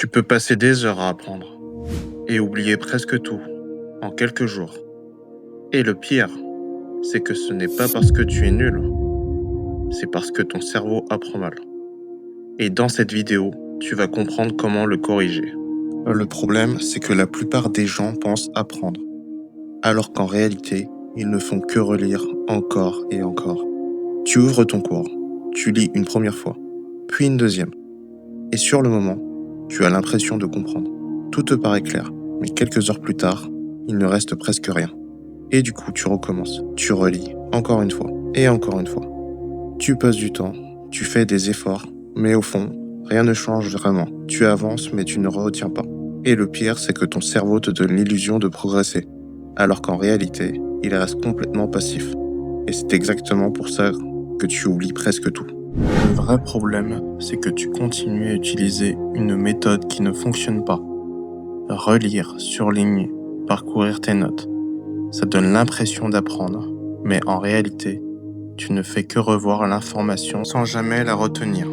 Tu peux passer des heures à apprendre et oublier presque tout en quelques jours. Et le pire, c'est que ce n'est pas parce que tu es nul, c'est parce que ton cerveau apprend mal. Et dans cette vidéo, tu vas comprendre comment le corriger. Le problème, c'est que la plupart des gens pensent apprendre, alors qu'en réalité, ils ne font que relire encore et encore. Tu ouvres ton cours, tu lis une première fois, puis une deuxième. Et sur le moment, tu as l'impression de comprendre. Tout te paraît clair, mais quelques heures plus tard, il ne reste presque rien. Et du coup, tu recommences, tu relis, encore une fois, et encore une fois. Tu passes du temps, tu fais des efforts, mais au fond, rien ne change vraiment. Tu avances, mais tu ne retiens pas. Et le pire, c'est que ton cerveau te donne l'illusion de progresser, alors qu'en réalité, il reste complètement passif. Et c'est exactement pour ça que tu oublies presque tout. Le vrai problème, c'est que tu continues à utiliser une méthode qui ne fonctionne pas. Relire, surligner, parcourir tes notes. Ça donne l'impression d'apprendre, mais en réalité, tu ne fais que revoir l'information sans jamais la retenir.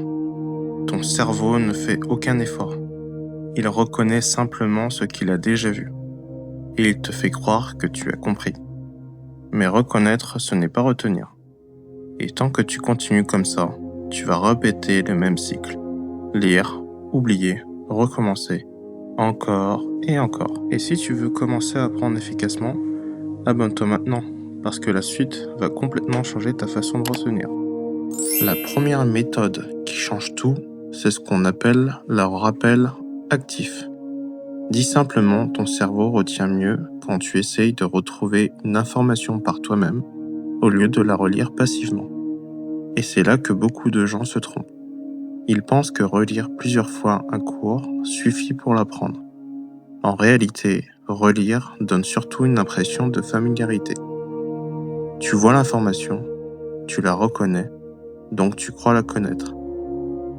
Ton cerveau ne fait aucun effort. Il reconnaît simplement ce qu'il a déjà vu. Et il te fait croire que tu as compris. Mais reconnaître, ce n'est pas retenir. Et tant que tu continues comme ça, tu vas répéter le même cycle. Lire, oublier, recommencer, encore et encore. Et si tu veux commencer à apprendre efficacement, abonne-toi maintenant, parce que la suite va complètement changer ta façon de retenir. La première méthode qui change tout, c'est ce qu'on appelle le rappel actif. Dit simplement, ton cerveau retient mieux quand tu essayes de retrouver une information par toi-même au lieu de la relire passivement. Et c'est là que beaucoup de gens se trompent. Ils pensent que relire plusieurs fois un cours suffit pour l'apprendre. En réalité, relire donne surtout une impression de familiarité. Tu vois l'information, tu la reconnais, donc tu crois la connaître.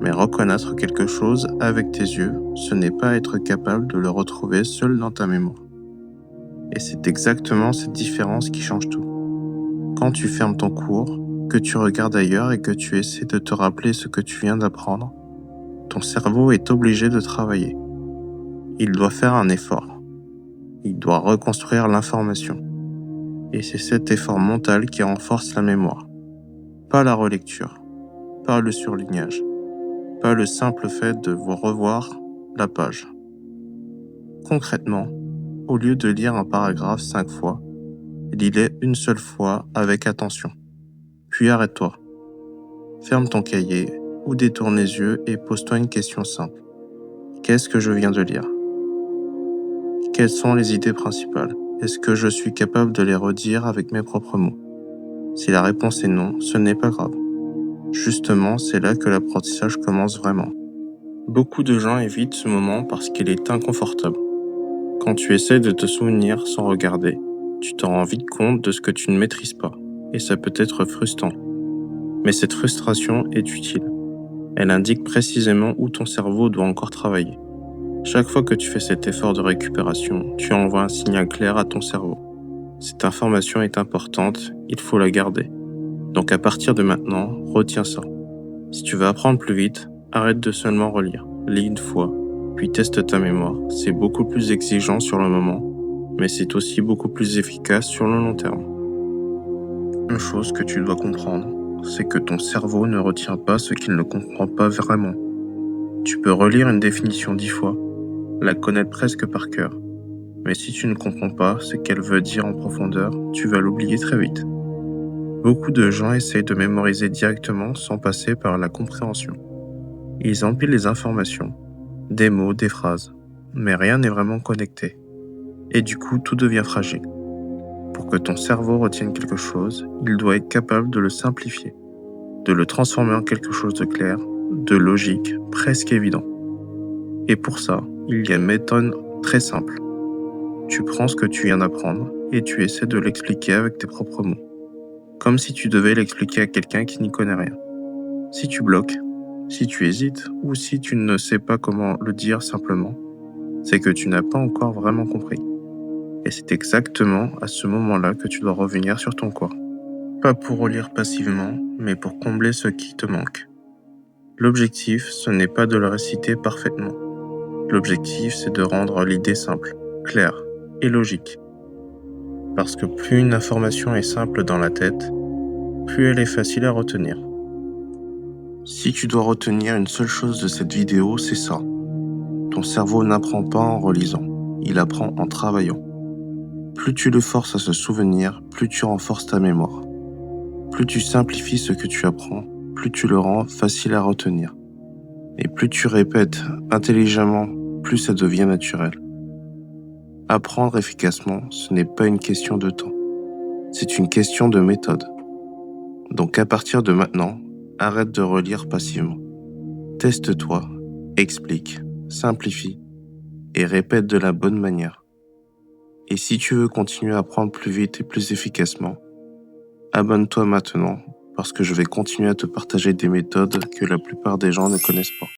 Mais reconnaître quelque chose avec tes yeux, ce n'est pas être capable de le retrouver seul dans ta mémoire. Et c'est exactement cette différence qui change tout. Quand tu fermes ton cours, que tu regardes ailleurs et que tu essaies de te rappeler ce que tu viens d'apprendre, ton cerveau est obligé de travailler. Il doit faire un effort. Il doit reconstruire l'information. Et c'est cet effort mental qui renforce la mémoire. Pas la relecture, pas le surlignage, pas le simple fait de vous revoir la page. Concrètement, au lieu de lire un paragraphe 5 fois, lis-le une seule fois avec attention. Puis arrête-toi. Ferme ton cahier ou détourne les yeux et pose-toi une question simple. Qu'est-ce que je viens de lire ? Quelles sont les idées principales ? Est-ce que je suis capable de les redire avec mes propres mots ? Si la réponse est non, ce n'est pas grave. Justement, c'est là que l'apprentissage commence vraiment. Beaucoup de gens évitent ce moment parce qu'il est inconfortable. Quand tu essaies de te souvenir sans regarder, tu t'en rends vite compte de ce que tu ne maîtrises pas, et ça peut être frustrant. Mais cette frustration est utile. Elle indique précisément où ton cerveau doit encore travailler. Chaque fois que tu fais cet effort de récupération, tu envoies un signal clair à ton cerveau. Cette information est importante, il faut la garder. Donc à partir de maintenant, retiens ça. Si tu veux apprendre plus vite, arrête de seulement relire. Lis une fois, puis teste ta mémoire. C'est beaucoup plus exigeant sur le moment, mais c'est aussi beaucoup plus efficace sur le long terme. Une chose que tu dois comprendre, c'est que ton cerveau ne retient pas ce qu'il ne comprend pas vraiment. Tu peux relire une définition 10 fois, la connaître presque par cœur. Mais si tu ne comprends pas ce qu'elle veut dire en profondeur, tu vas l'oublier très vite. Beaucoup de gens essayent de mémoriser directement sans passer par la compréhension. Ils empilent les informations, des mots, des phrases, mais rien n'est vraiment connecté. Et du coup, tout devient fragile. Pour que ton cerveau retienne quelque chose, il doit être capable de le simplifier, de le transformer en quelque chose de clair, de logique, presque évident. Et pour ça, il y a une méthode très simple. Tu prends ce que tu viens d'apprendre et tu essaies de l'expliquer avec tes propres mots. Comme si tu devais l'expliquer à quelqu'un qui n'y connaît rien. Si tu bloques, si tu hésites ou si tu ne sais pas comment le dire simplement, c'est que tu n'as pas encore vraiment compris. Et c'est exactement à ce moment-là que tu dois revenir sur ton cours. Pas pour relire passivement, mais pour combler ce qui te manque. L'objectif, ce n'est pas de le réciter parfaitement. L'objectif, c'est de rendre l'idée simple, claire et logique. Parce que plus une information est simple dans la tête, plus elle est facile à retenir. Si tu dois retenir une seule chose de cette vidéo, c'est ça. Ton cerveau n'apprend pas en relisant, il apprend en travaillant. Plus tu le forces à se souvenir, plus tu renforces ta mémoire. Plus tu simplifies ce que tu apprends, plus tu le rends facile à retenir. Et plus tu répètes intelligemment, plus ça devient naturel. Apprendre efficacement, ce n'est pas une question de temps. C'est une question de méthode. Donc à partir de maintenant, arrête de relire passivement. Teste-toi, explique, simplifie et répète de la bonne manière. Et si tu veux continuer à apprendre plus vite et plus efficacement, abonne-toi maintenant parce que je vais continuer à te partager des méthodes que la plupart des gens ne connaissent pas.